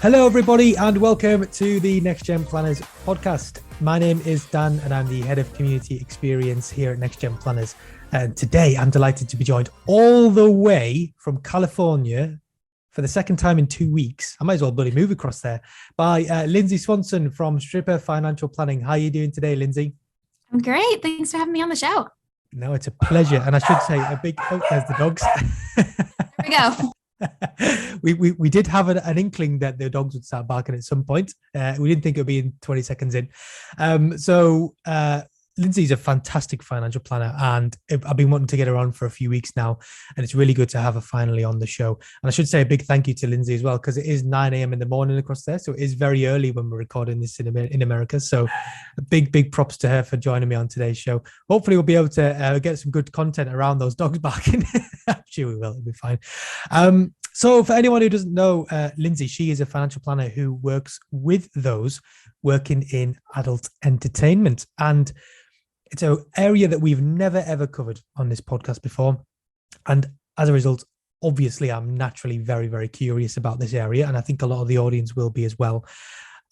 Hello, everybody, and welcome to the Next Gen Planners podcast. My name is Dan, and I'm the head of community experience here at Next Gen Planners. And today, I'm delighted to be joined all the way from California for the second time in 2 weeks. I might as well bloody move across there by Lindsey Swanson from Stripper Financial Planning. How are you doing today, Lindsey? I'm great. Thanks for having me on the show. No, it's a pleasure, and I should say a big. Oh, there's the dogs. There we go. We did have an inkling that the dogs would start barking at some point. We didn't think it would be in 20 seconds in. Lindsey's a fantastic financial planner, and I've been wanting to get her on for a few weeks now, and it's really good to have her finally on the show. And I should say a big thank you to Lindsey as well, because it is 9 a.m. in the morning across there, so it is very early when we're recording this in America. So big props to her for joining me on today's show. Hopefully we'll be able to get some good content around those dogs barking. I'm sure we will. It'll be fine. So for anyone who doesn't know Lindsey, she is a financial planner who works with those working in adult entertainment. And it's an area that we've never, ever covered on this podcast before. And as a result, obviously, I'm naturally very, very curious about this area. And I think a lot of the audience will be as well.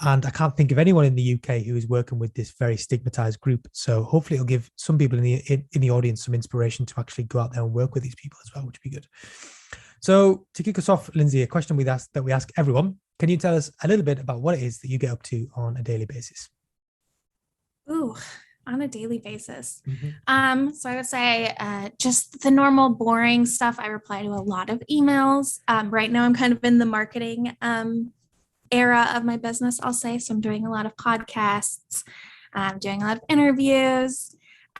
And I can't think of anyone in the UK who is working with this very stigmatized group. So hopefully it'll give some people in the audience some inspiration to actually go out there and work with these people as well, which would be good. So to kick us off, Lindsey, a question we ask everyone. Can you tell us a little bit about what it is that you get up to on a daily basis? Ooh, on a daily basis. So I would say just the normal boring stuff. I reply to a lot of emails. Right now I'm kind of in the marketing era of my business, I'll say. So I'm doing a lot of podcasts, doing a lot of interviews,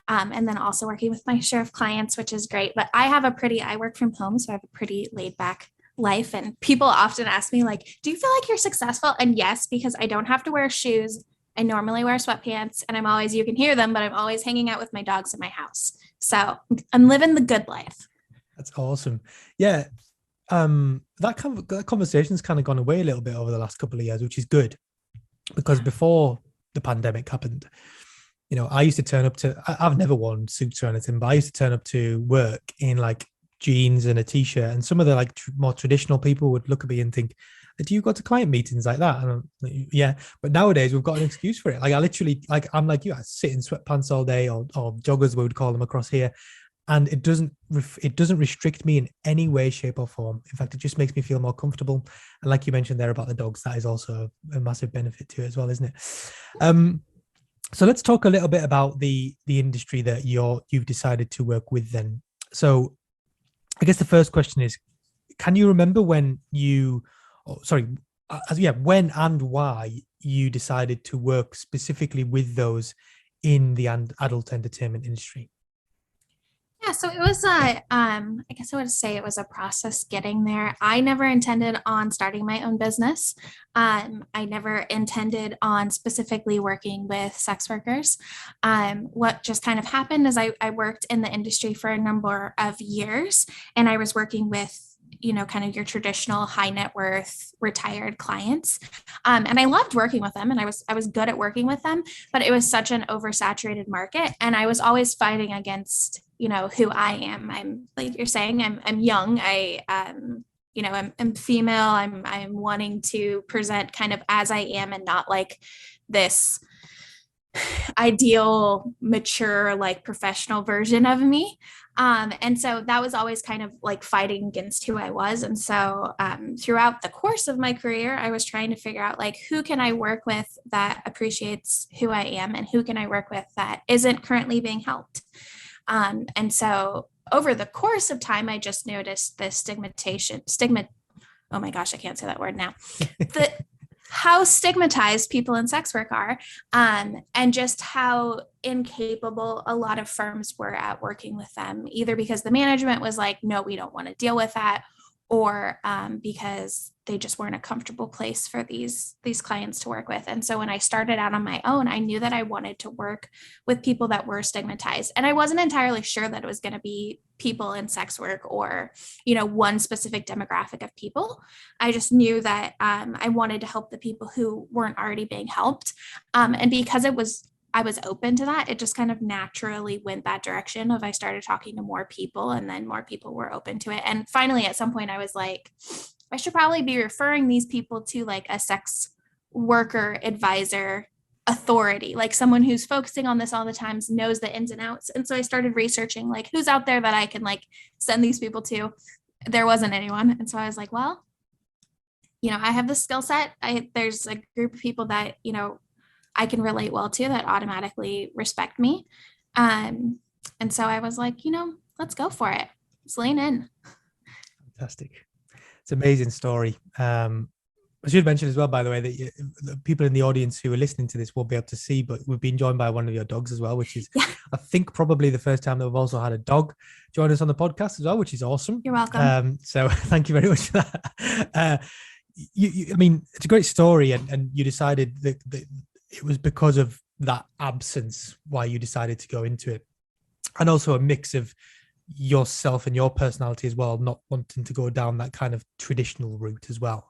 and then also working with my share of clients, which is great. But I work from home, so I have a pretty laid back life. And people often ask me, like, do you feel like you're successful? And yes, because I don't have to wear shoes. I normally wear sweatpants, and you can hear them, but I'm always hanging out with my dogs in my house. So I'm living the good life. That's awesome. Yeah. That conversation's kind of gone away a little bit over the last couple of years, which is good, because before the pandemic happened, you know, I used to turn up to, I've never worn suits or anything, but I used to turn up to work in like jeans and a t-shirt, and some of the like more traditional people would look at me and think, do you go to client meetings like that? And I'm like, yeah. But nowadays we've got an excuse for it. Like I literally, like I'm like you, I sit in sweatpants all day, or joggers we would call them across here, and it doesn't restrict me in any way, shape, or form. In fact, it just makes me feel more comfortable. And like you mentioned there about the dogs, that is also a massive benefit to it as well, isn't it? So let's talk a little bit about the industry that you've decided to work with then. So I guess the first question is, can you remember when when and why you decided to work specifically with those in the adult entertainment industry? Yeah, so it was I guess I would say it was a process getting there. I never intended on starting my own business. I never intended on specifically working with sex workers. What just kind of happened is I worked in the industry for a number of years, and I was working with, you know, kind of your traditional high net worth retired clients. And I loved working with them, and I was good at working with them, but it was such an oversaturated market. And I was always fighting against, you know, who I am. I'm, like you're saying, I'm young. I'm female. I'm wanting to present kind of as I am, and not like this ideal, mature, like professional version of me. And so that was always kind of like fighting against who I was. And so throughout the course of my career, I was trying to figure out, like, who can I work with that appreciates who I am, and who can I work with that isn't currently being helped. And so over the course of time, I just noticed the oh my gosh, I can't say that word now. How stigmatized people in sex work are, and just how incapable a lot of firms were at working with them, either because the management was like, no, we don't want to deal with that, or because they just weren't a comfortable place for these clients to work with. And so when I started out on my own, I knew that I wanted to work with people that were stigmatized. And I wasn't entirely sure that it was going to be people in sex work, or, you know, one specific demographic of people. I just knew that I wanted to help the people who weren't already being helped. And because I was open to that, it just kind of naturally went that direction of, I started talking to more people, and then more people were open to it. And finally, at some point I was like, I should probably be referring these people to like a sex worker advisor authority, like someone who's focusing on this all the time, knows the ins and outs. And so I started researching like who's out there that I can like send these people to. There wasn't anyone. And so I was like, well, I have the skill set. There's a group of people that, I can relate well to that automatically respect me. And so I was like, let's go for it. Let's lean in. Fantastic. It's an amazing story. I should mention as well, by the way, that the people in the audience who are listening to this won't be able to see, but we've been joined by one of your dogs as well, which is, I think, probably the first time that we've also had a dog join us on the podcast as well, which is awesome. You're welcome. So thank you very much for that. I mean, it's a great story, and you decided that it was because of that absence why you decided to go into it, and also a mix of yourself and your personality as well, not wanting to go down that kind of traditional route as well.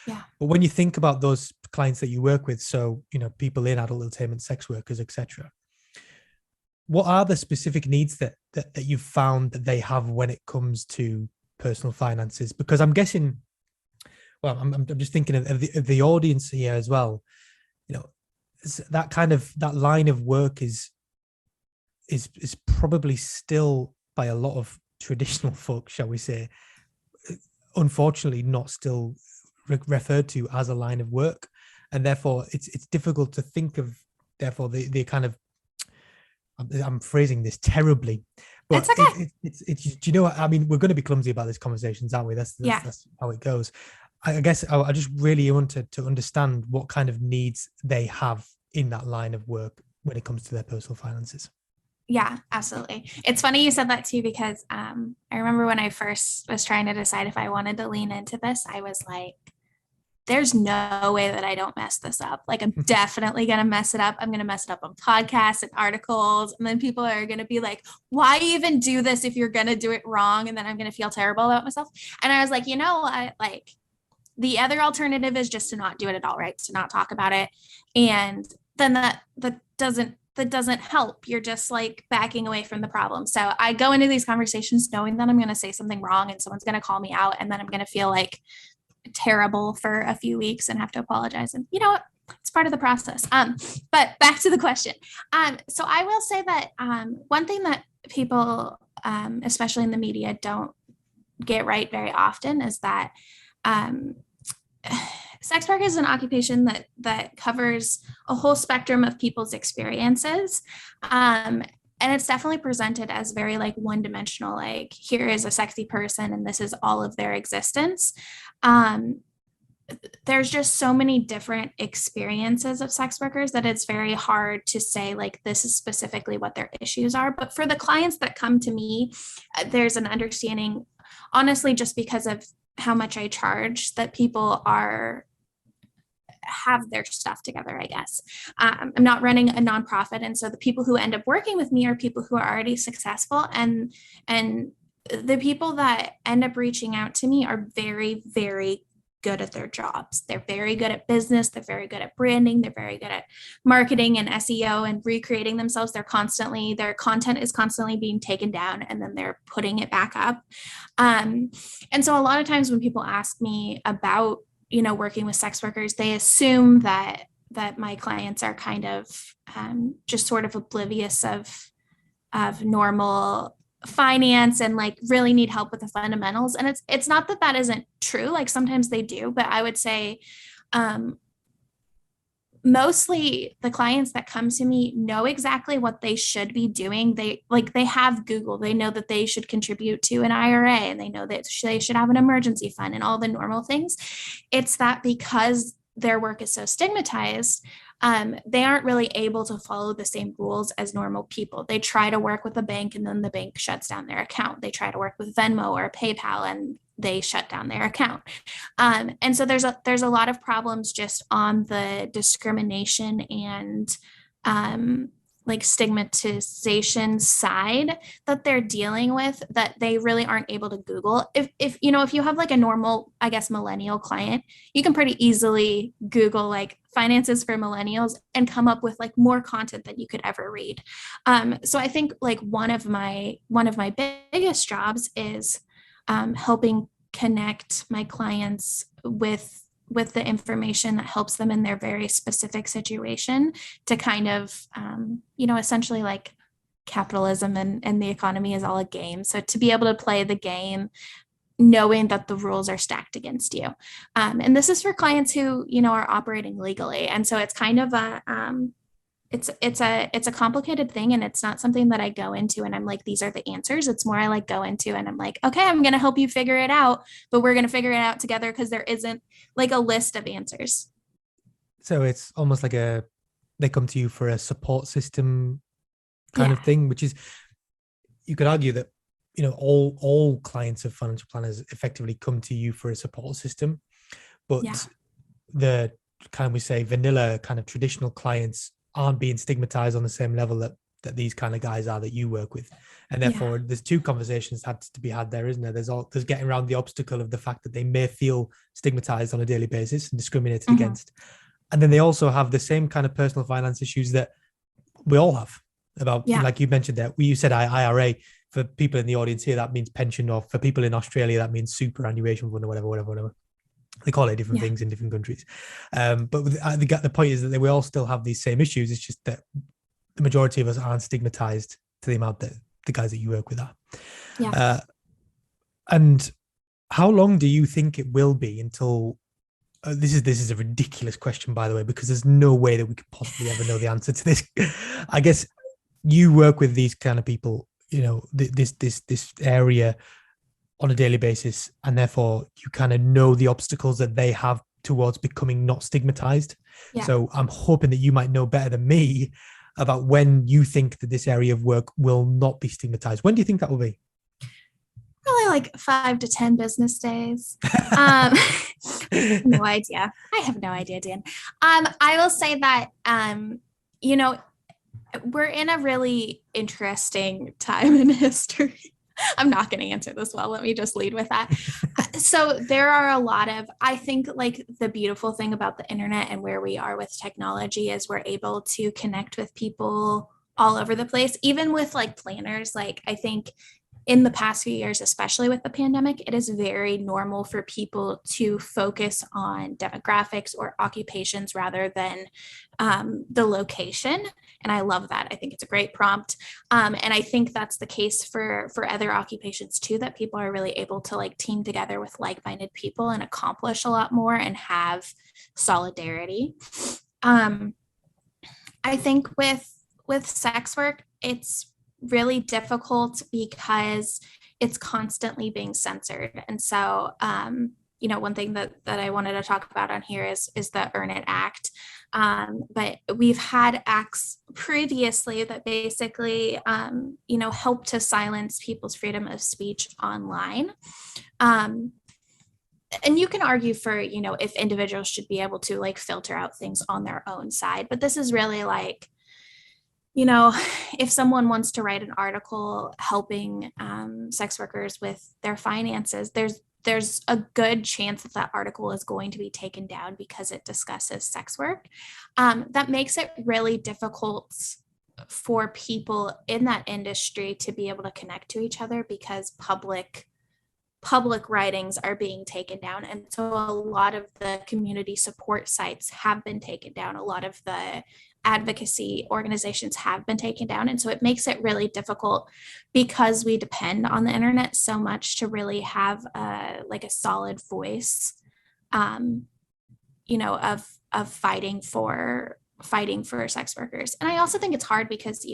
Yeah. But when you think about those clients that you work with, so people in adult entertainment, sex workers, etc., what are the specific needs that you've found that they have when it comes to personal finances? Because I'm guessing, well, I'm just thinking of the audience here as well. That line of work is probably still, by a lot of traditional folk, shall we say, unfortunately not still referred to as a line of work, and therefore it's difficult to think of, therefore the kind of, I'm phrasing this terribly, but it's okay. It's do you know what I mean? We're going to be clumsy about these conversations, aren't we? That's how it goes. I guess I just really wanted to understand what kind of needs they have in that line of work when it comes to their personal finances. Yeah, absolutely. It's funny you said that too, because I remember when I first was trying to decide if I wanted to lean into this, I was like, there's no way that I don't mess this up. Like, I'm definitely going to mess it up. I'm going to mess it up on podcasts and articles. And then people are going to be like, why even do this if you're going to do it wrong? And then I'm going to feel terrible about myself. And I was like, the other alternative is just to not do it at all, right? To not talk about it. And then that doesn't help. You're just like backing away from the problem. So I go into these conversations knowing that I'm going to say something wrong and someone's going to call me out, and then I'm going to feel like terrible for a few weeks and have to apologize. And you know what? It's part of the process. But back to the question. So I will say that one thing that people, especially in the media, don't get right very often is that sex work is an occupation that covers a whole spectrum of people's experiences. And it's definitely presented as very like one-dimensional, like here is a sexy person and this is all of their existence. There's just so many different experiences of sex workers that it's very hard to say like this is specifically what their issues are. But for the clients that come to me, there's an understanding, honestly, just because of how much I charge, that people have their stuff together, I guess. I'm not running a nonprofit. And so the people who end up working with me are people who are already successful. And the people that end up reaching out to me are very, very good at their jobs. They're very good at business. They're very good at branding. They're very good at marketing and SEO and recreating themselves. Their content is constantly being taken down and then they're putting it back up. And so a lot of times when people ask me about, working with sex workers, they assume that my clients are kind of just sort of oblivious of normal finance and like really need help with the fundamentals. And it's not that isn't true. Like sometimes they do, but I would say mostly the clients that come to me know exactly what they should be doing. They have Google, they know that they should contribute to an IRA, and they know that they should have an emergency fund and all the normal things. It's that because their work is so stigmatized, they aren't really able to follow the same rules as normal people. They try to work with a bank and then the bank shuts down their account. They try to work with Venmo or PayPal and they shut down their account. And so there's a lot of problems just on the discrimination and like stigmatization side that they're dealing with that they really aren't able to Google. If you have like a normal, I guess, millennial client, you can pretty easily Google like finances for millennials and come up with like more content than you could ever read. So I think like one of my biggest jobs is helping connect my clients with the information that helps them in their very specific situation to kind of, essentially like capitalism and the economy is all a game. So to be able to play the game, knowing that the rules are stacked against you. And this is for clients who, are operating legally. And so it's kind of it's a complicated thing, and it's not something that I go into and I'm like, these are the answers. It's more I like go into and I'm like, okay, I'm going to help you figure it out, but we're going to figure it out together because there isn't like a list of answers. So it's almost like they come to you for a support system kind of thing, which is, you could argue that, all clients of financial planners effectively come to you for a support system, but the kind we say vanilla kind of traditional clients aren't being stigmatized on the same level that these kind of guys are that you work with. And therefore there's two conversations that have to be had there, isn't there? There's getting around the obstacle of the fact that they may feel stigmatized on a daily basis and discriminated against. And then they also have the same kind of personal finance issues that we all have about, like you mentioned there, you said IRA. For people in the audience here, that means pension, or for people in Australia, that means superannuation fund, or whatever. They call it different things in different countries. But the point is that we all still have these same issues. It's just that the majority of us aren't stigmatized to the amount that the guys that you work with are. And how long do you think it will be until this is a ridiculous question, by the way, because there's no way that we could possibly ever know the answer to this. I guess you work with these kind of people, this area on a daily basis, and therefore you kind of know the obstacles that they have towards becoming not stigmatized. So I'm hoping that you might know better than me about when you think that this area of work will not be stigmatized. When do you think that will be? Probably like 5 to 10 business days. No idea. I have no idea, Dan. I will say that, we're in a really interesting time in history. I'm not going to answer this well. Let me just lead with that. So there are a lot of, I think like the beautiful thing about the internet and where we are with technology is we're able to connect with people all over the place, even with like planners. Like I think in the past few years, especially with the pandemic, it is very normal for people to focus on demographics or occupations rather than the location. And I love that. I think it's a great prompt. And I think that's the case for other occupations too, that people are really able to like team together with like-minded people and accomplish a lot more and have solidarity. I think with sex work, it's really difficult because it's constantly being censored. And so, one thing that I wanted to talk about on here is the Earn It Act. But we've had acts previously that basically, help to silence people's freedom of speech online. And you can argue for, if individuals should be able to like filter out things on their own side, but this is really like, if someone wants to write an article helping sex workers with their finances, there's a good chance that article is going to be taken down because it discusses sex work. That makes it really difficult for people in that industry to be able to connect to each other because public writings are being taken down. And so a lot of the community support sites have been taken down. A lot of the advocacy organizations have been taken down. And so it makes it really difficult because we depend on the internet so much to really have a solid voice, of fighting for sex workers. And I also think it's hard because,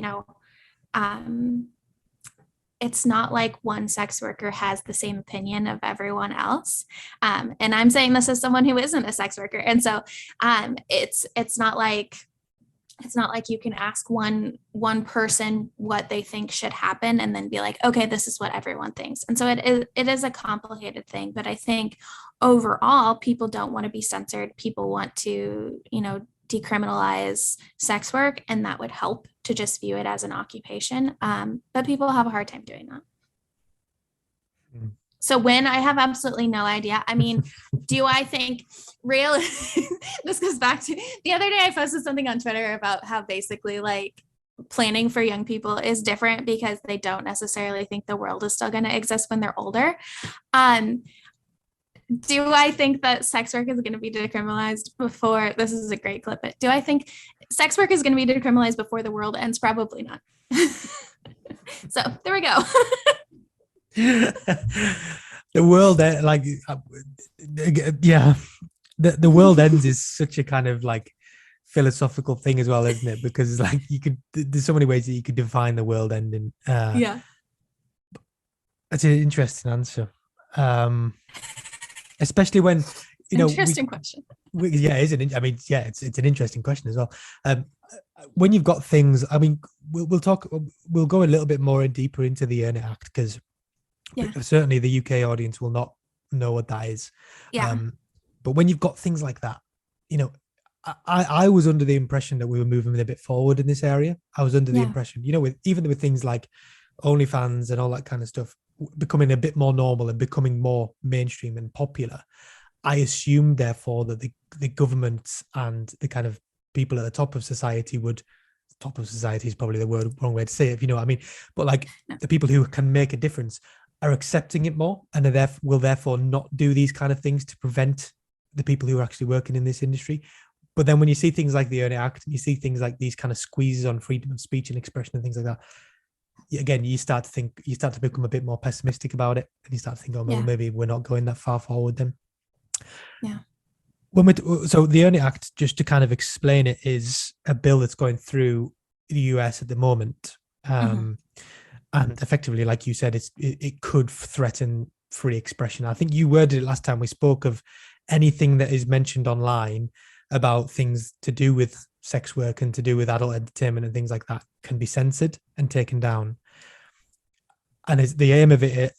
it's not like one sex worker has the same opinion of everyone else. And I'm saying this as someone who isn't a sex worker. And so it's not like you can ask one person what they think should happen and then be like, okay, this is what everyone thinks. And so it is a complicated thing. But I think overall, people don't want to be censored. People want to, decriminalize sex work, and that would help to just view it as an occupation. But people have a hard time doing that. So when, I have absolutely no idea. I mean, do I think real? This goes back to the other day I posted something on Twitter about how basically like planning for young people is different because they don't necessarily think the world is still going to exist when they're older. Do I think that sex work is going to be decriminalized before? This is a great clip. Do I think sex work is going to be decriminalized before the world ends? Probably not. So there we go. The world, like, yeah, the world ends is such a kind of like philosophical thing as well, isn't it? Because like there's so many ways that you could define the world ending. Yeah. That's an interesting answer. Especially when interesting question. Yeah, isn't I mean, yeah, it's an interesting question as well. When you've got things, I mean, we'll go a little bit more deeper into the Earn It Act, because certainly the UK audience will not know what that is. But when you've got things like that, I was under the impression that we were moving a bit forward in this area. I was under the impression, with things like OnlyFans and all that kind of stuff becoming a bit more normal and becoming more mainstream and popular, I assumed therefore that the government and the kind of people at the top of society is probably the wrong way to say it, if you know what I mean, but like the people who can make a difference are accepting it more, and will therefore not do these kind of things to prevent the people who are actually working in this industry. But then when you see things like the Earn It Act, and you see things like these kind of squeezes on freedom of speech and expression and things like that, again, you start to become a bit more pessimistic about it, and you start to think, oh, well, maybe we're not going that far forward then. Yeah. So the Earn It Act, just to kind of explain it, is a bill that's going through the US at the moment. And effectively, like you said, it could threaten free expression. I think you worded it last time we spoke of anything that is mentioned online about things to do with sex work and to do with adult entertainment and things like that can be censored and taken down. And it's the aim of it,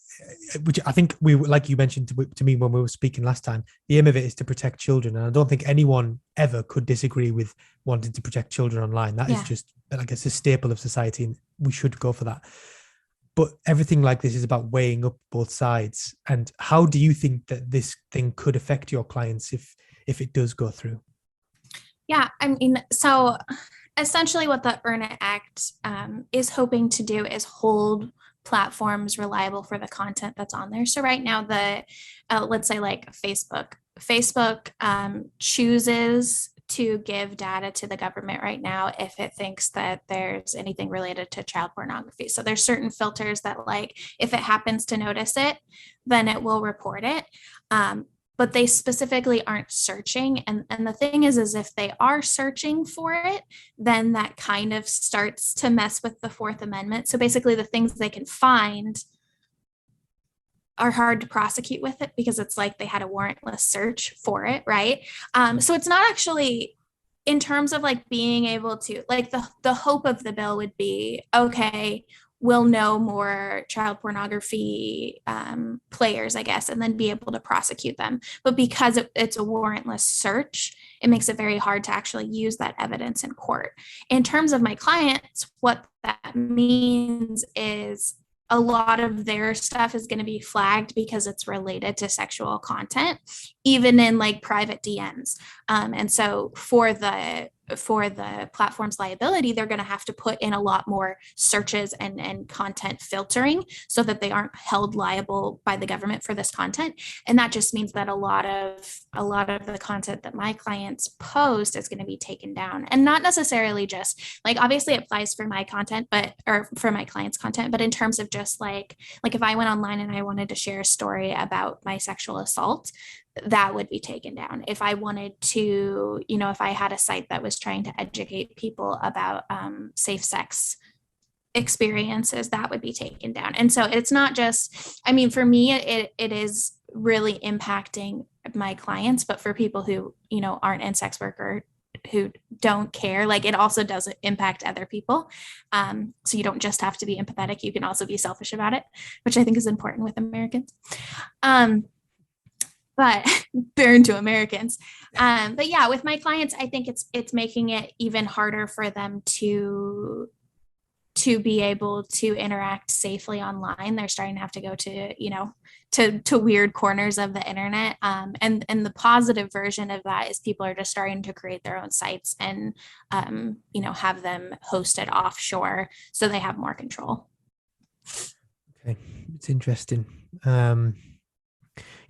which I think like you mentioned to me when we were speaking last time, the aim of it is to protect children. And I don't think anyone ever could disagree with wanting to protect children online. That is just like, it's a staple of society, and we should go for that. But everything like this is about weighing up both sides. And how do you think that this thing could affect your clients if it does go through? Yeah, I mean, so essentially what the Earn It Act is hoping to do is hold platforms reliable for the content that's on there. So right now, let's say like Facebook chooses to give data to the government right now if it thinks that there's anything related to child pornography. So there's certain filters that, like, if it happens to notice it, then it will report it. But they specifically aren't searching. And the thing is if they are searching for it, then that kind of starts to mess with the Fourth Amendment. So basically the things they can find are hard to prosecute with it, because it's like they had a warrantless search for it, right? So it's not actually, in terms of like being able to, like, the hope of the bill would be, okay, we'll know more child pornography players, I guess, and then be able to prosecute them. But because it's a warrantless search, it makes it very hard to actually use that evidence in court. In terms of my clients, what that means is a lot of their stuff is going to be flagged because it's related to sexual content, even in like private DMs. And so for the platform's liability, they're going to have to put in a lot more searches and content filtering so that they aren't held liable by the government for this content. And that just means that a lot of the content that my clients post is going to be taken down. And not necessarily just like, obviously it applies for my content, or for my clients' content, but in terms of just like if I went online and I wanted to share a story about my sexual assault, that would be taken down. If I wanted to, if I had a site that was trying to educate people about safe sex experiences, that would be taken down. And so it's not just, I mean, for me, it is really impacting my clients, but for people who, aren't in sex work or who don't care, like, it also does impact other people. So you don't just have to be empathetic, you can also be selfish about it, which I think is important with Americans. But they're into Americans. But yeah, with my clients, I think it's making it even harder for them to be able to interact safely online. They're starting to have to go to, to weird corners of the internet. And the positive version of that is people are just starting to create their own sites and, have them hosted offshore so they have more control. Okay, it's interesting.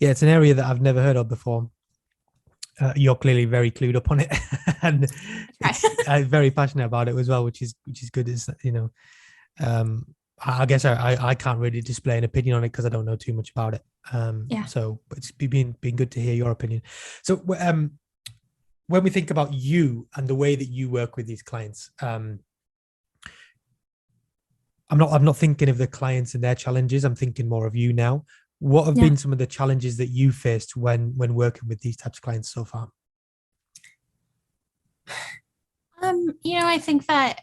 Yeah, it's an area that I've never heard of before. You're clearly very clued up on it, and Okay. it's very passionate about it as well, which is good. Is you know, um, I guess I can't really display an opinion on it because I don't know too much about it. Yeah. So but it's been good to hear your opinion. So when we think about you and the way that you work with these clients, I'm not thinking of the clients and their challenges. I'm thinking more of you now. What have Yeah. been some of the challenges that you faced when working with these types of clients so far? I think that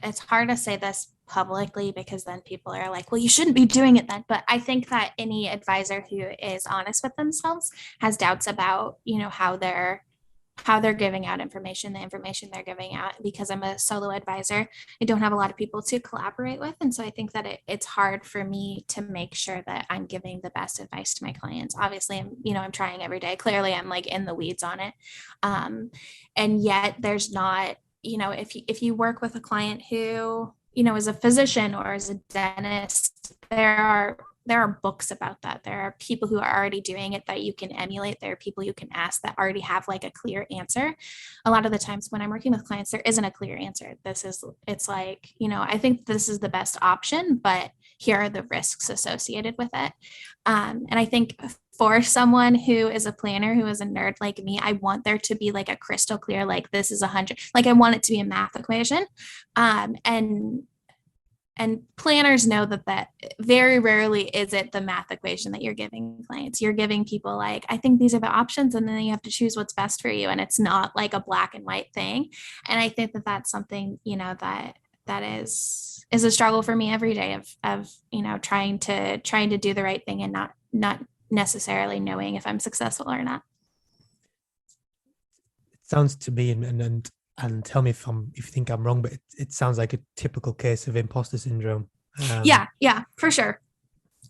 it's hard to say this publicly because then people are like, well, you shouldn't be doing it then. But I think that any advisor who is honest with themselves has doubts about, how they're giving out information, the information they're giving out. Because I'm a solo advisor, I don't have a lot of people to collaborate with. And so I think that it's hard for me to make sure that I'm giving the best advice to my clients. Obviously, I'm trying every day. Clearly, I'm like in the weeds on it. Um, and yet there's not, if you work with a client who, is a physician or is a dentist, there are books about that. There are people who are already doing it that you can emulate. There are people you can ask that already have like a clear answer. A lot of the times when I'm working with clients, there isn't a clear answer. It's like, I think this is the best option, but here are the risks associated with it. And I think for someone who is a planner, who is a nerd like me, I want there to be like a crystal clear, like this is 100, like I want it to be a math equation. And planners know that very rarely is it the math equation that you're giving clients. You're giving people like, I think these are the options, and then you have to choose what's best for you. And it's not like a black and white thing. And I think that that's something, that is a struggle for me every day of trying to do the right thing and not necessarily knowing if I'm successful or not. It sounds to me, and tell me if you think I'm wrong, but it sounds like a typical case of imposter syndrome. Yeah, yeah, for sure.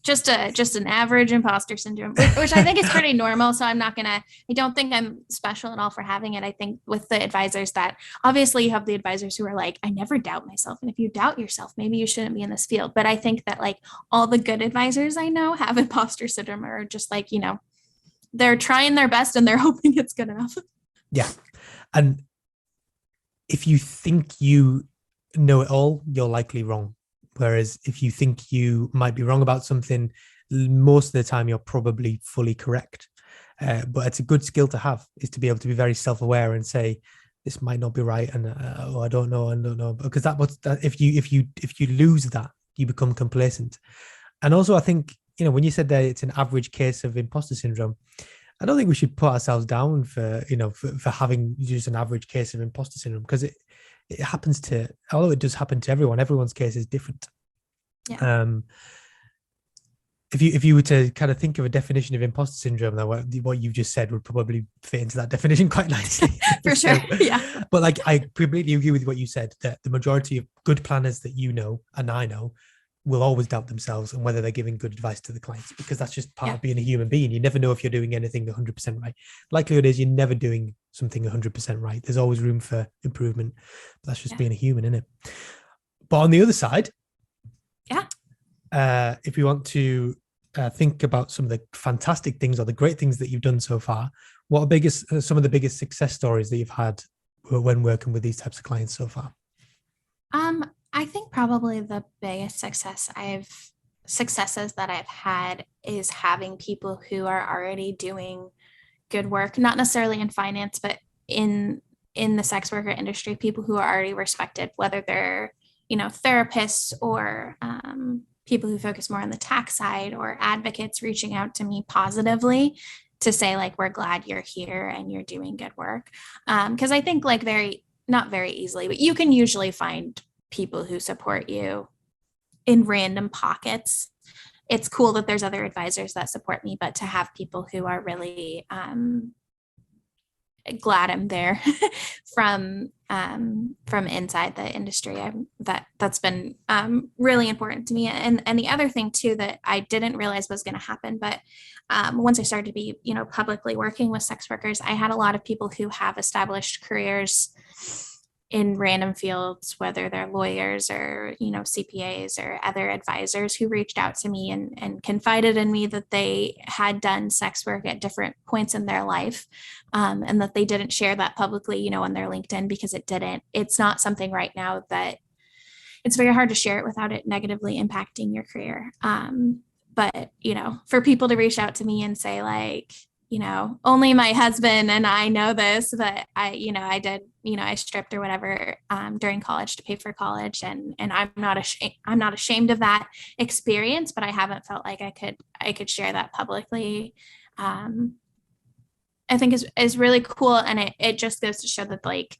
Just an average imposter syndrome, which I think is pretty normal. So I don't think I'm special at all for having it. I think with the advisors that obviously you have the advisors who are like, I never doubt myself. And if you doubt yourself, maybe you shouldn't be in this field. But I think that like all the good advisors I know have imposter syndrome, or just like, they're trying their best and they're hoping it's good enough. Yeah, and if you think you know it all, you're likely wrong. Whereas if you think you might be wrong about something, most of the time you're probably fully correct. But it's a good skill to have, is to be able to be very self-aware and say, this might not be right, and oh, I don't know, because if you lose that, you become complacent. And also, I think when you said that it's an average case of imposter syndrome, I don't think we should put ourselves down for having just an average case of imposter syndrome, because it happens to, although it does happen to everyone, everyone's case is different. Yeah. Um, if you were to kind of think of a definition of imposter syndrome, then what you've just said would probably fit into that definition quite nicely. For sure. Yeah. But like, I completely agree with what you said, that the majority of good planners that you know and I know will always doubt themselves and whether they're giving good advice to the clients, because that's just part of being a human being. You never know if you're doing anything 100% right. Likelihood is you're never doing something 100% right. There's always room for improvement. But that's just being a human, isn't it? But on the other side, if we want to think about some of the fantastic things or the great things that you've done so far, what are some of the biggest success stories that you've had when working with these types of clients so far? I think probably the biggest successes that I've had is having people who are already doing good work, not necessarily in finance, but in the sex worker industry, people who are already respected, whether they're, therapists or people who focus more on the tax side, or advocates reaching out to me positively to say like, we're glad you're here and you're doing good work. Because I think like not very easily, but you can usually find people who support you in random pockets. It's cool that there's other advisors that support me, but to have people who are really glad I'm there from inside the industry, that's been really important to me. And the other thing too that I didn't realize was going to happen, but once I started to be publicly working with sex workers, I had a lot of people who have established careers in random fields, whether they're lawyers or, CPAs or other advisors who reached out to me and confided in me that they had done sex work at different points in their life, and that they didn't share that publicly, on their LinkedIn, because it's not something right now that it's very hard to share it without it negatively impacting your career. But, for people to reach out to me and say like, only my husband and I know this, but I did, I stripped or whatever during college to pay for college. And I'm not ashamed of that experience, but I haven't felt like I could share that publicly. I think is really cool. And it just goes to show that like,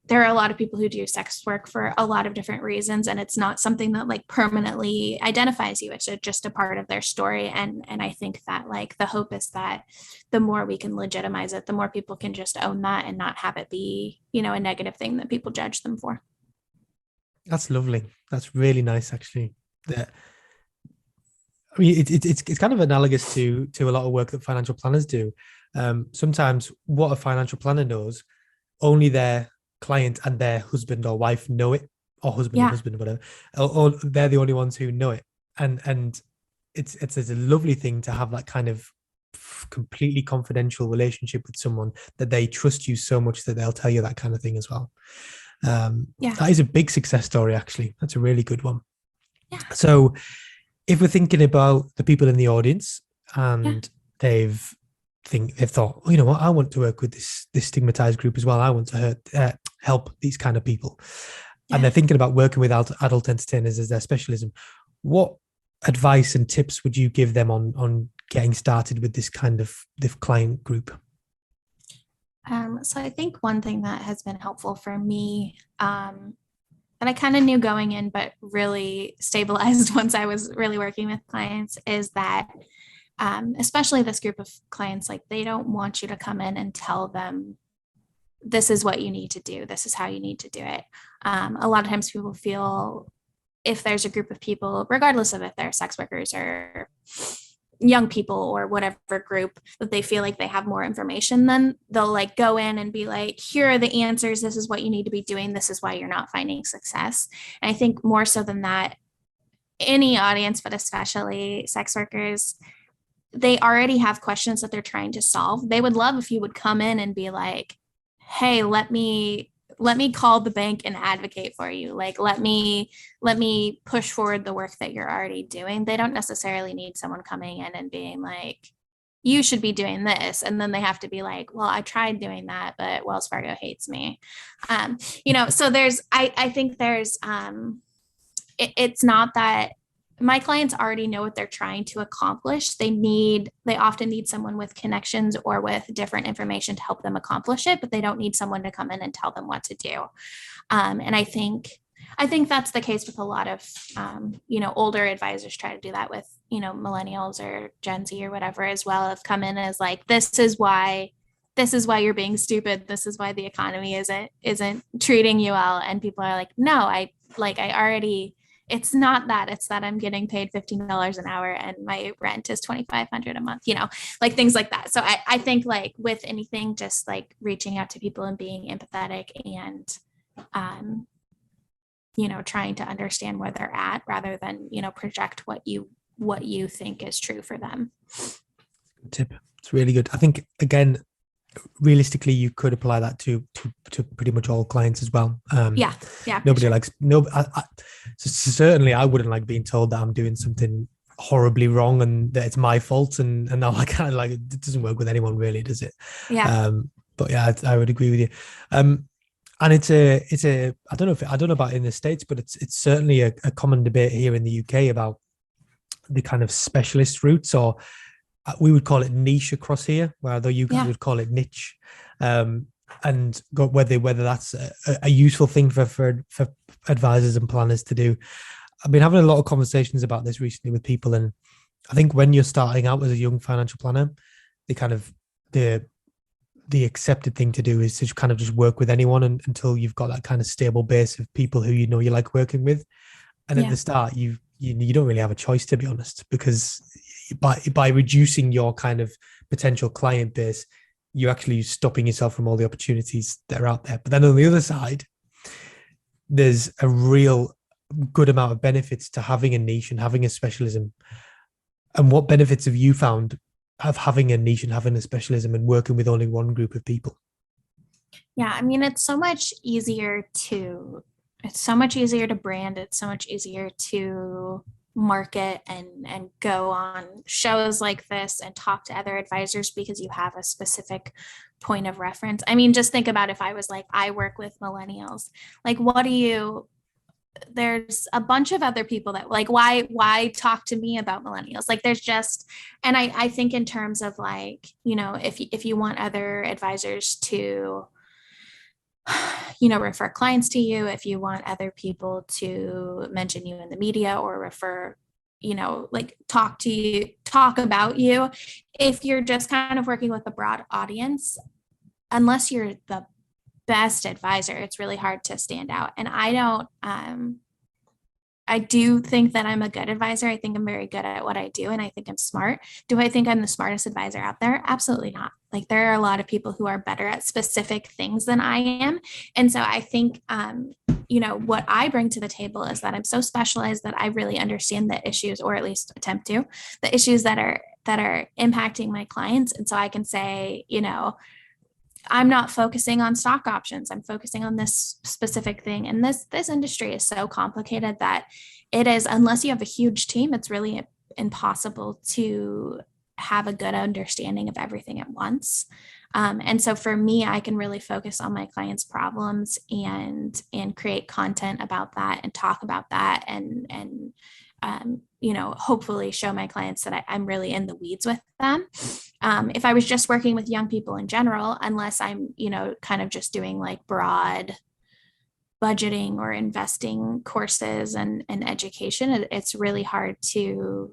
there are a lot of people who do sex work for a lot of different reasons, and it's not something that like permanently identifies you. It's just a part of their story. And I think that like the hope is that the more we can legitimize it, the more people can just own that and not have it be, a negative thing that people judge them for. That's lovely. That's really nice, actually. I mean, it's kind of analogous to a lot of work that financial planners do. Sometimes what a financial planner knows, only their client and their husband or wife know it, or husband and husband, whatever, or they're the only ones who know it. And it's a lovely thing to have that kind of completely confidential relationship with someone that they trust you so much that they'll tell you that kind of thing as well. That is a big success story, actually. That's a really good one. So if we're thinking about the people in the audience and they've thought, you know what, I want to work with this stigmatized group as well. I want to help these kind of people. And they're thinking about working with adult entertainers as their specialism. What advice and tips would you give them on getting started with this kind of client group? So I think one thing that has been helpful for me, that I kind of knew going in, but really stabilized once I was really working with clients, is that especially this group of clients, like they don't want you to come in and tell them, this is what you need to do, this is how you need to do it. A lot of times people feel, if there's a group of people, regardless of if they're sex workers or young people or whatever group, that they feel like they have more information, then they'll like go in and be like, here are the answers, this is what you need to be doing, this is why you're not finding success. And I think more so than that, any audience, but especially sex workers, they already have questions that they're trying to solve. They would love if you would come in and be like, hey, let me call the bank and advocate for you. Like, let me push forward the work that you're already doing. They don't necessarily need someone coming in and being like, you should be doing this. And then they have to be like, well, I tried doing that, but Wells Fargo hates me. So I think it's not that my clients already know what they're trying to accomplish. They often need someone with connections or with different information to help them accomplish it, but they don't need someone to come in and tell them what to do. And I think that's the case with a lot of, older advisors try to do that with, millennials or Gen Z or whatever as well, have come in as like, this is why you're being stupid. This is why the economy isn't treating you well. And people are like, no, it's not that. It's that I'm getting paid $15 an hour and my rent is $2,500 a month, like things like that. So I think like with anything, just like reaching out to people and being empathetic and, trying to understand where they're at rather than, project what you think is true for them. Tip. It's really good. I think, again, realistically, you could apply that to pretty much all clients as well. Nobody likes certainly I wouldn't like being told that I'm doing something horribly wrong and that it's my fault, and now I kind of like, it doesn't work with anyone really, does it? But yeah, I would agree with you. And it's a I don't know about in the States, but it's certainly a common debate here in the UK about the kind of specialist routes, or we would call it niche across here, although you guys would call it niche, and whether that's a useful thing for advisors and planners to do. I've been having a lot of conversations about this recently with people, and I think when you're starting out as a young financial planner, the accepted thing to do is to kind of just work with anyone until you've got that kind of stable base of people who you like working with. And at the start, you don't really have a choice, to be honest, because by reducing your kind of potential client base, you're actually stopping yourself from all the opportunities that are out there. But then on the other side, there's a real good amount of benefits to having a niche and having a specialism. And what benefits have you found of having a niche and having a specialism and working with only one group of people? Yeah, I mean, it's so much easier to brand. It's so much easier to market and go on shows like this and talk to other advisors because you have a specific point of reference. I mean, just think about if I was like, I work with millennials. Like, what do you there's a bunch of other people that like why talk to me about millennials, like there's just, and I think in terms of like, if you want other advisors to refer clients to you, if you want other people to mention you in the media or refer, like talk about you, if you're just kind of working with a broad audience, unless you're the best advisor, it's really hard to stand out. And I do think that I'm a good advisor. I think I'm very good at what I do, and I think I'm smart. Do I think I'm the smartest advisor out there? Absolutely not. Like, there are a lot of people who are better at specific things than I am. And so I think, what I bring to the table is that I'm so specialized that I really understand the issues, or at least attempt to, the issues that are impacting my clients. And so I can say, I'm not focusing on stock options. I'm focusing on this specific thing. And this industry is so complicated that it is, unless you have a huge team, it's really impossible to have a good understanding of everything at once. And so for me, I can really focus on my clients' problems and create content about that and talk about that and hopefully show my clients that I'm really in the weeds with them. If I was just working with young people in general, unless I'm, kind of just doing like broad budgeting or investing courses and education, it's really hard to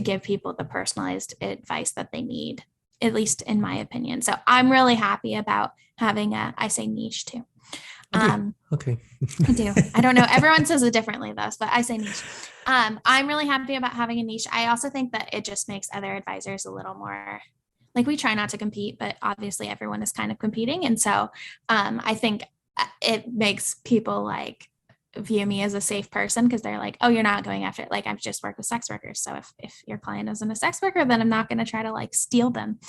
give people the personalized advice that they need, at least in my opinion. So I'm really happy about having I say niche too. Okay. I do. I don't know. Everyone says it differently though, but I say niche. I'm really happy about having a niche. I also think that it just makes other advisors a little more, like, we try not to compete, but obviously everyone is kind of competing. And so I think it makes people like view me as a safe person because they're like, oh, you're not going after it. Like, I've just worked with sex workers. So if your client isn't a sex worker, then I'm not going to try to like steal them.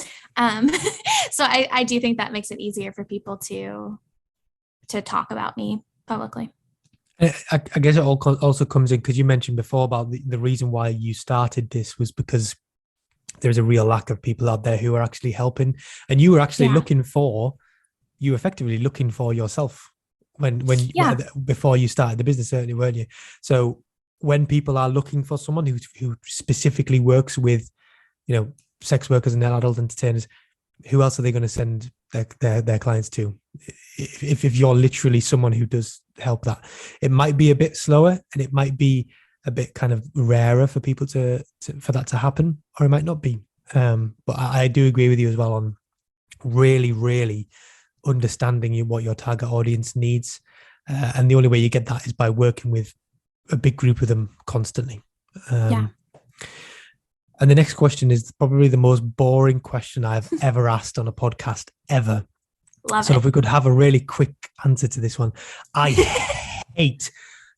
So I do think that makes it easier for people to talk about me publicly. I guess it also comes in because you mentioned before about the reason why you started this was because there's a real lack of people out there who are actually helping, and you were actually effectively looking for yourself when before you started the business, certainly, weren't you? So when people are looking for someone who specifically works with, sex workers and adult entertainers, who else are they going to send their clients to? If you're literally someone who does help that, it might be a bit slower and it might be a bit kind of rarer for people for that to happen, or it might not be. But I do agree with you as well on really, really understanding what your target audience needs. And the only way you get that is by working with a big group of them constantly. And the next question is probably the most boring question I've ever asked on a podcast ever. Love it. If we could have a really quick answer to this one. I hate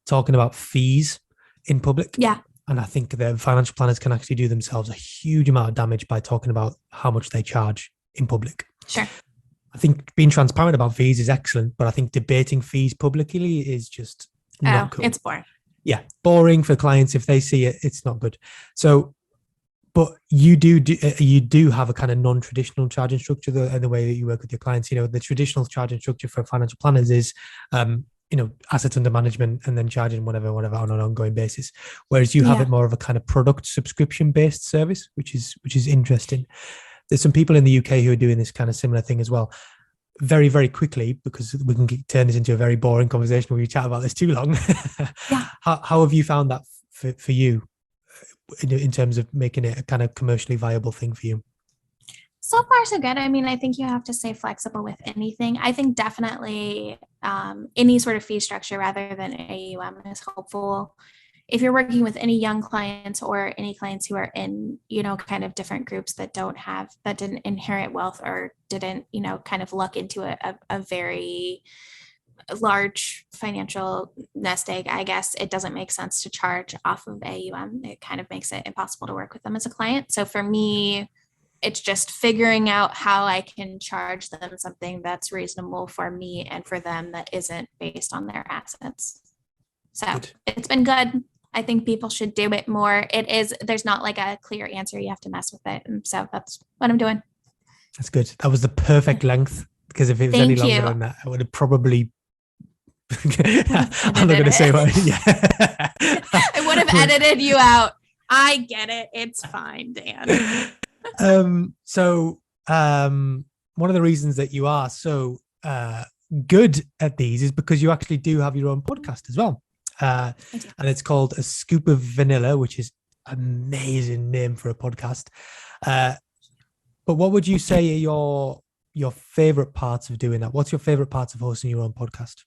talking about fees in public. Yeah. And I think the financial planners can actually do themselves a huge amount of damage by talking about how much they charge in public. Sure. I think being transparent about fees is excellent, but I think debating fees publicly is just not cool. It's boring. Yeah, boring for clients. If they see it, it's not good. So, but you do have a kind of non-traditional charging structure in the way that you work with your clients. The traditional charging structure for financial planners is, assets under management and then charging whatever on an ongoing basis. Whereas you have it more of a kind of product subscription-based service, which is interesting. There's some people in the UK who are doing this kind of similar thing as well. Very, very quickly, because we can turn this into a very boring conversation when we chat about this too long. Yeah. How have you found that for you in terms of making it a kind of commercially viable thing for you? So far, so good. I mean, I think you have to stay flexible with anything. I think definitely any sort of fee structure rather than AUM is helpful. if you're working with any young clients or any clients who are in, kind of different groups that didn't inherit wealth or didn't, kind of luck into a very large financial nest egg, I guess it doesn't make sense to charge off of AUM. It kind of makes it impossible to work with them as a client. So for me, it's just figuring out how I can charge them something that's reasonable for me and for them that isn't based on their assets. So good. It's been good. I think people should do it more. There's not like a clear answer. You have to mess with it. And so that's what I'm doing. That's good. That was the perfect length, because if it was any longer than that, I would have probably I'm not going to say what. Yeah. I would have edited you out. I get it. It's fine, Dan. So one of the reasons that you are so good at these is because you actually do have your own podcast as well. And it's called A Scoop of Vanilla, which is an amazing name for a podcast. But what would you say are your favorite parts of doing that? What's your favorite parts of hosting your own podcast?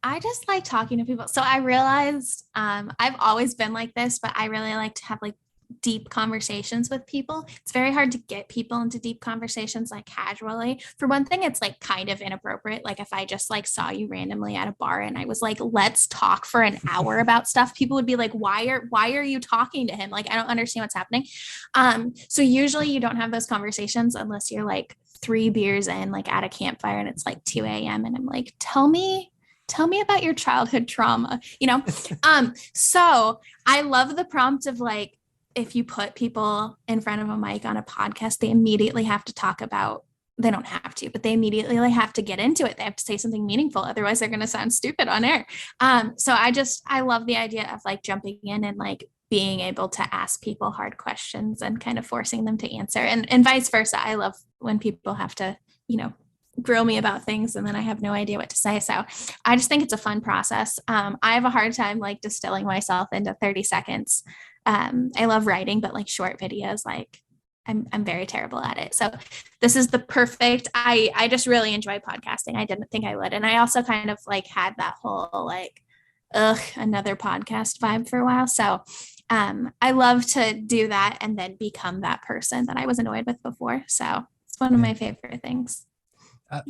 I just like talking to people. So I realized I've always been like this, but I really like to have like deep conversations with people. It's very hard to get people into deep conversations like casually. For one thing, it's like kind of inappropriate. Like if I just like saw you randomly at a bar and I was like, let's talk for an hour about stuff, people would be like, why are you talking to him? Like, I don't understand what's happening. So usually you don't have those conversations unless you're like 3 beers in, like at a campfire, and it's like 2 a.m. and I'm like, tell me about your childhood trauma, So I love the prompt of like, if you put people in front of a mic on a podcast, they immediately have to talk about, they don't have to, but they immediately have to get into it. They have to say something meaningful. Otherwise they're going to sound stupid on air. So I love the idea of like jumping in and like being able to ask people hard questions and kind of forcing them to answer, and vice versa. I love when people have to, grill me about things and then I have no idea what to say. So I just think it's a fun process. I have a hard time like distilling myself into 30 seconds. I love writing, but like short videos, like I'm very terrible at it. So this is the perfect, I just really enjoy podcasting. I didn't think I would. And I also kind of like had that whole like, another podcast vibe for a while. So I love to do that and then become that person that I was annoyed with before. So it's one of my favorite things.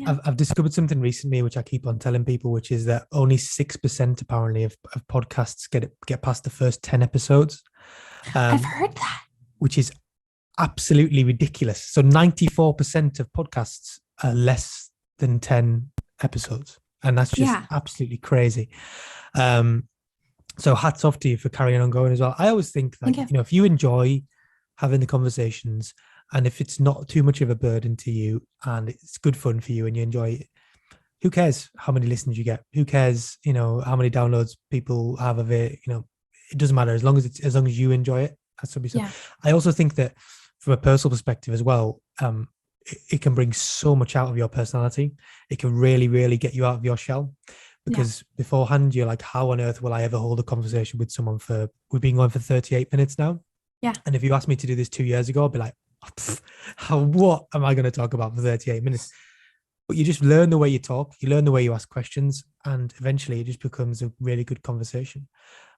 I've discovered something recently, which I keep on telling people, which is that only 6% apparently of podcasts get past the first 10 episodes. I've heard that. Which is absolutely ridiculous. So 94% of podcasts are less than 10 episodes. And that's just absolutely crazy. So hats off to you for carrying on going as well. I always think that, if you enjoy having the conversations, and if it's not too much of a burden to you and it's good fun for you and you enjoy it, who cares how many listens you get? Who cares, how many downloads people have of it? It doesn't matter as long as you enjoy it. That's what we say. I also think that from a personal perspective as well, it can bring so much out of your personality. It can really, really get you out of your shell. Because beforehand, you're like, how on earth will I ever hold a conversation with someone we've been going for 38 minutes now. Yeah. And if you asked me to do this 2 years ago, I'd be like, what am I going to talk about for 38 minutes? But you just learn the way you talk, you learn the way you ask questions, and eventually it just becomes a really good conversation.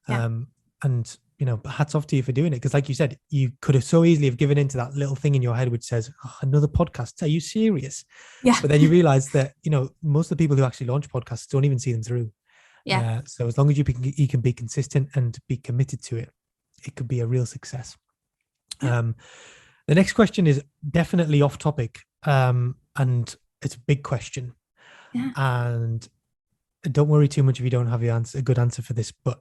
And hats off to you for doing it, because like you said, you could have so easily have given into that little thing in your head which says, another podcast, are you serious? But then you realize that most of the people who actually launch podcasts don't even see them through. So as long as you can be consistent and be committed to it, it could be a real success. The next question is definitely off topic, and it's a big question. And don't worry too much if you don't have a good answer for this, but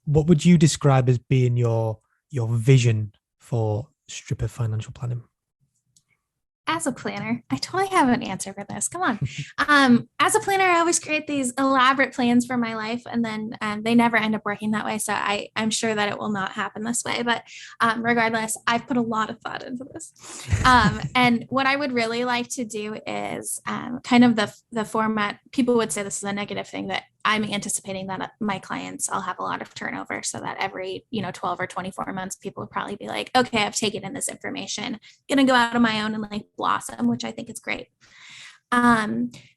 what would you describe as being your vision for Stripper Financial Planning? As a planner, I totally have an answer for this. Come on. As a planner, I always create these elaborate plans for my life, and then they never end up working that way. So I'm sure that it will not happen this way. But regardless, I've put a lot of thought into this. And what I would really like to do is kind of the format. People would say this is a negative thing, that I'm anticipating that my clients, I'll have a lot of turnover, so that every 12 or 24 months, people will probably be like, okay, I've taken in this information, gonna go out on my own and like blossom, which I think is great.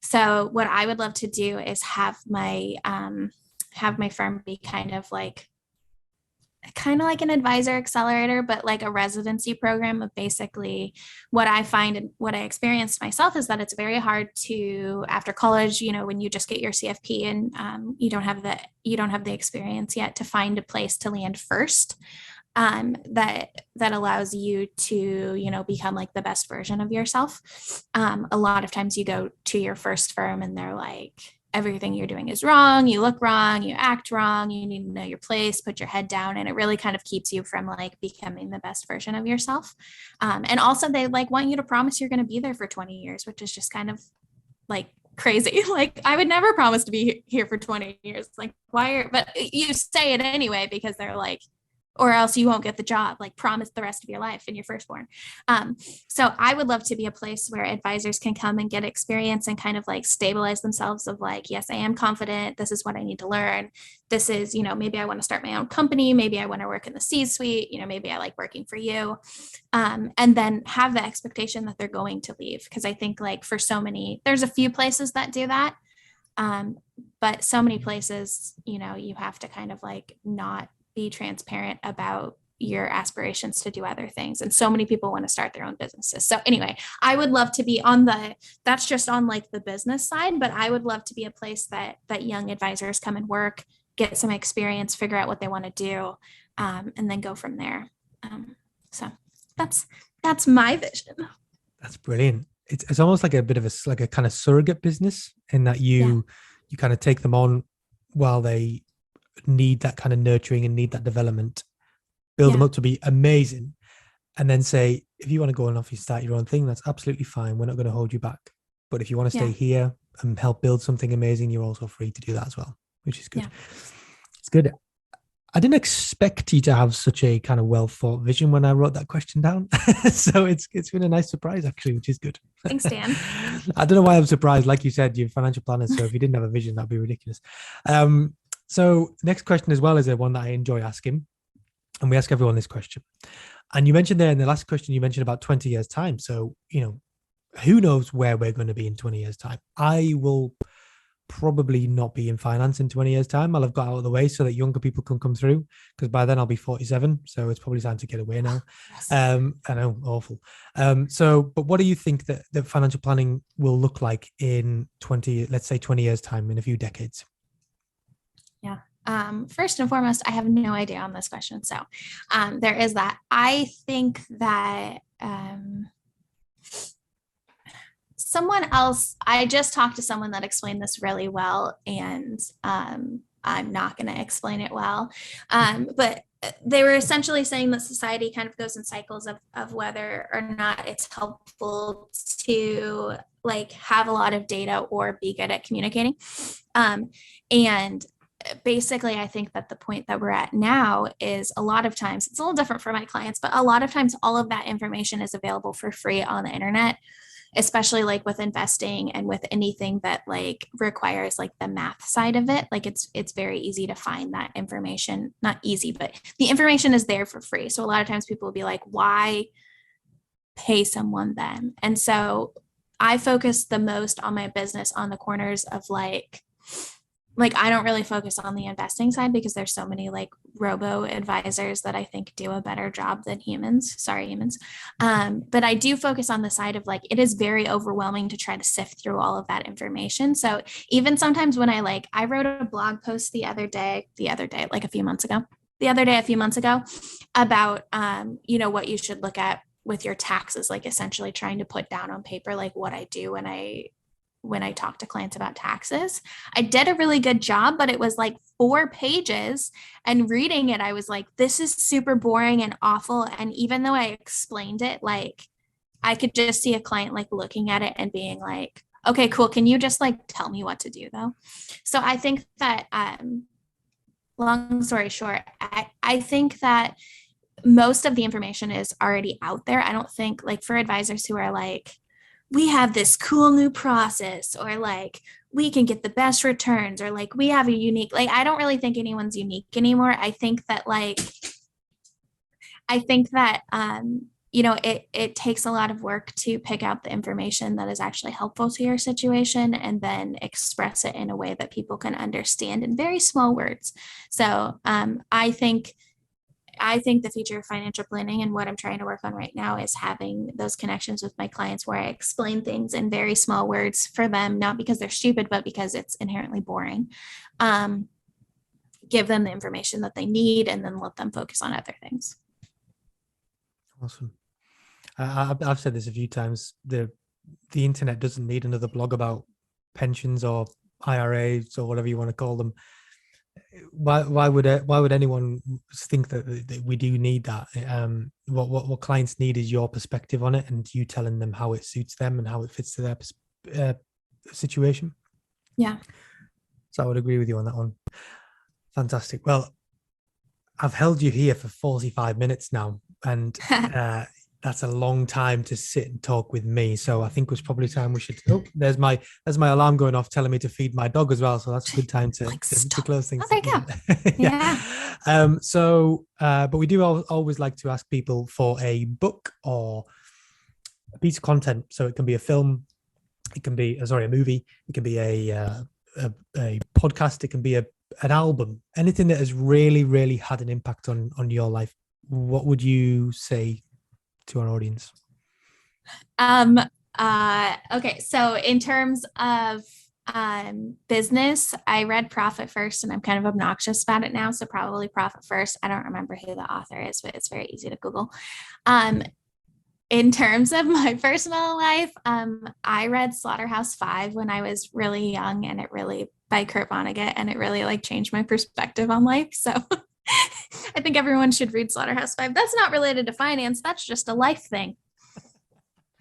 So what I would love to do is have my have my firm be kind of like an advisor accelerator, but like a residency program of basically what I find and what I experienced myself is that it's very hard to, after college, when you just get your CFP and you don't have the experience yet, to find a place to land first. That allows you to, become like the best version of yourself. A lot of times you go to your first firm and they're like, everything you're doing is wrong, you look wrong, you act wrong, you need to know your place, put your head down. And it really kind of keeps you from like becoming the best version of yourself. And also they like want you to promise you're going to be there for 20 years, which is just kind of like crazy. Like I would never promise to be here for 20 years. Like but you say it anyway, because they're like, or else you won't get the job, like promise the rest of your life in your firstborn. So I would love to be a place where advisors can come and get experience and kind of like stabilize themselves of like, yes, I am confident. This is what I need to learn. This is, maybe I want to start my own company. Maybe I want to work in the C-suite, maybe I like working for you. And then have the expectation that they're going to leave. Because I think like for so many, there's a few places that do that. But so many places, you have to kind of like not be transparent about your aspirations to do other things. And so many people want to start their own businesses. So anyway, I would love to be that's just on like the business side, but I would love to be a place that young advisors come and work, get some experience, figure out what they want to do, and then go from there. So that's my vision. That's brilliant. It's almost like a bit of a kind of surrogate business in that you kind of take them on while they need that kind of nurturing and need that development, build them up to be amazing, and then say, if you want to go and start your own thing, that's absolutely fine. We're not going to hold you back. But if you want to stay here and help build something amazing, you're also free to do that as well, which is good. Yeah. It's good. I didn't expect you to have such a kind of well thought vision when I wrote that question down. So it's been a nice surprise actually, which is good. Thanks, Dan. I don't know why I'm surprised. Like you said, you're a financial planner. So if you didn't have a vision, that'd be ridiculous. So next question as well is one that I enjoy asking, and we ask everyone this question. And you mentioned there in the last question, you mentioned about 20 years time. So, who knows where we're going to be in 20 years time? I will probably not be in finance in 20 years time. I'll have got out of the way so that younger people can come through, because by then I'll be 47. So it's probably time to get away now. Yes. I know, awful. But what do you think that the financial planning will look like in 20 years time, in a few decades? Yeah. First and foremost, I have no idea on this question. So there is that. I think that I just talked to someone that explained this really well, and I'm not going to explain it well. But they were essentially saying that society kind of goes in cycles of whether or not it's helpful to like have a lot of data or be good at communicating. And basically, I think that the point that we're at now is a lot of times, it's a little different for my clients, but a lot of times all of that information is available for free on the internet, especially like with investing and with anything that like requires like the math side of it. Like it's very easy to find that information. Not easy, but the information is there for free. So a lot of times people will be like, why pay someone then? And so I focus the most on my business on the corners of like I don't really focus on the investing side because there's so many like robo advisors that I think do a better job than humans. Sorry, humans. But I do focus on the side of like, it is very overwhelming to try to sift through all of that information. So even sometimes when I wrote a blog post the other day, like a few months ago about, what you should look at with your taxes, like essentially trying to put down on paper, like what I do when I talk to clients about taxes. I did a really good job, but it was like 4 pages, and reading it, I was like, this is super boring and awful. And even though I explained it, like I could just see a client like looking at it and being like, okay, cool. Can you just like tell me what to do though? So I think that, long story short, I think that most of the information is already out there. I don't think like for advisors who are like, we have this cool new process, or like we can get the best returns, or like we have a unique, like I don't really think anyone's unique anymore. I think that it takes a lot of work to pick out the information that is actually helpful to your situation and then express it in a way that people can understand in very small words. So I think the future of financial planning and what I'm trying to work on right now is having those connections with my clients where I explain things in very small words for them, not because they're stupid, but because it's inherently boring. Give them the information that they need and then let them focus on other things. Awesome. I've said this a few times. The internet doesn't need another blog about pensions or IRAs or whatever you want to call them. Why would anyone think that we do need that? What clients need is your perspective on it and you telling them how it suits them and how it fits to their situation. Yeah. So I would agree with you on that one. Fantastic. Well, I've held you here for 45 minutes now, and that's a long time to sit and talk with me. So I think it was probably time we should. Oh, there's my alarm going off telling me to feed my dog as well. So that's a good time to close things. Oh, there you go. Yeah. But we do always like to ask people for a book or a piece of content. So it can be a film, it can be a movie, it can be a podcast, it can be an album, anything that has really, really had an impact on your life. What would you say to our audience? Okay, so in terms of business, I read Profit First, and I'm kind of obnoxious about it now, so probably Profit First. I don't remember who the author is, but it's very easy to Google. In terms of my personal life, I read Slaughterhouse-Five when I was really young, and it really, by Kurt Vonnegut, and it really like changed my perspective on life. So I think everyone should read Slaughterhouse-Five. That's not related to finance. That's just a life thing.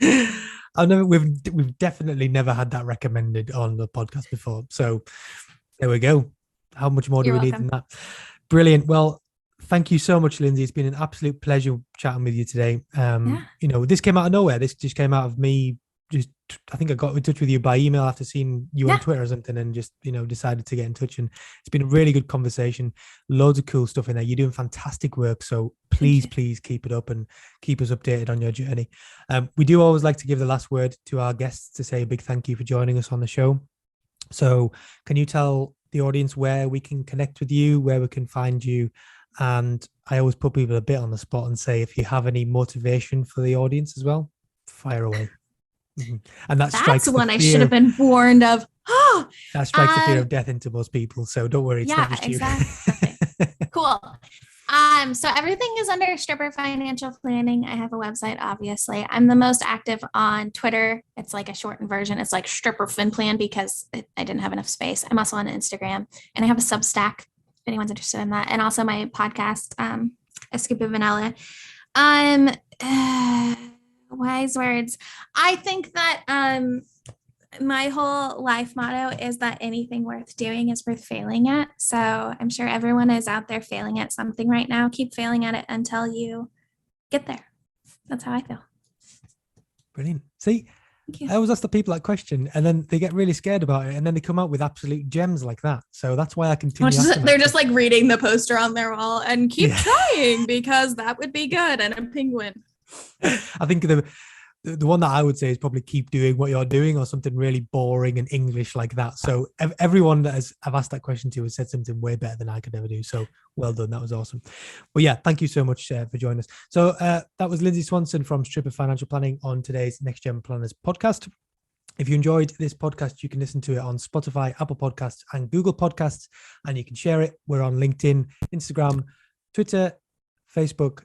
We've definitely never had that recommended on the podcast before. So there we go. How much more do we need than that? Brilliant. Well, thank you so much, Lindsey. It's been an absolute pleasure chatting with you today. This came out of nowhere. This just came out of me. I think I got in touch with you by email after seeing you on Twitter or something, and just decided to get in touch. And it's been a really good conversation. Loads of cool stuff in there. You're doing fantastic work. So please keep it up and keep us updated on your journey. We do always like to give the last word to our guests to say a big thank you for joining us on the show. So can you tell the audience where we can connect with you, where we can find you? And I always put people a bit on the spot and say, if you have any motivation for the audience as well, fire away. Mm-hmm. And that's one I should have been warned of. That strikes the fear of death into most people. So don't worry. It's not just exactly. Cool. So everything is under Stripper Financial Planning. I have a website, obviously. I'm the most active on Twitter. It's like a shortened version. It's like Stripper Fin Plan because I didn't have enough space. I'm also on Instagram, and I have a Substack if anyone's interested in that. And also my podcast, A Scoop of Vanilla. Wise words. I think that my whole life motto is that anything worth doing is worth failing at. So I'm sure everyone is out there failing at something right now. Keep failing at it until you get there. That's how I feel. Brilliant. See, I always ask the people that question, and then they get really scared about it, and then they come out with absolute gems like that. So that's why I continue. They're just like reading the poster on their wall and keep trying because that would be good. And a penguin. I think the one that I would say is probably keep doing what you're doing, or something really boring and English like that. So everyone that I've asked that question to has said something way better than I could ever do. So well done. That was awesome. But yeah, thank you so much for joining us. So that was Lindsey Swanson from Stripper Financial Planning on today's Next Gen Planners podcast. If you enjoyed this podcast, you can listen to it on Spotify, Apple Podcasts, and Google Podcasts, and you can share it. We're on LinkedIn, Instagram, Twitter, Facebook,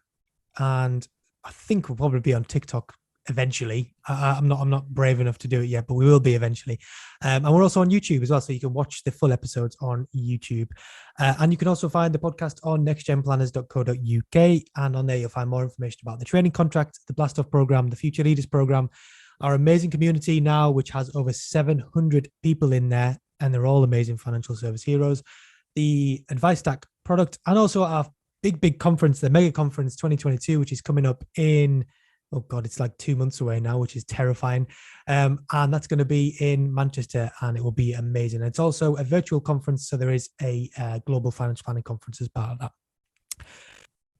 and I think we'll probably be on TikTok eventually. I'm not brave enough to do it yet, but we will be eventually. And we're also on YouTube as well, so you can watch the full episodes on YouTube. And you can also find the podcast on nextgenplanners.co.uk, and on there you'll find more information about the training contract, the Blast Off program, the Future Leaders program, our amazing community now, which has over 700 people in there, and they're all amazing financial service heroes, the Advice Stack product, and also our big conference, the Mega Conference 2022, which is coming up in, oh God, it's like 2 months away now, which is terrifying. And that's going to be in Manchester, and it will be amazing. It's also a virtual conference, so there is a global financial planning conference as part of that.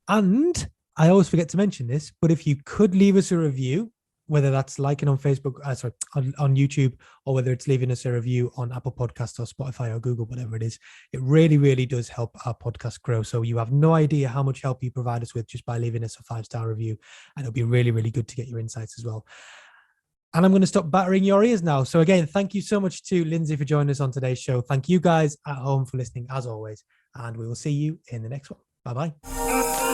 And I always forget to mention this, but if you could leave us a review, whether that's liking on Facebook, on YouTube, or whether it's leaving us a review on Apple Podcasts or Spotify or Google, whatever it is, it really, really does help our podcast grow. So you have no idea how much help you provide us with just by leaving us a 5-star review. And it'll be really, really good to get your insights as well. And I'm going to stop battering your ears now. So again, thank you so much to Lindsey for joining us on today's show. Thank you guys at home for listening as always. And we will see you in the next one. Bye-bye.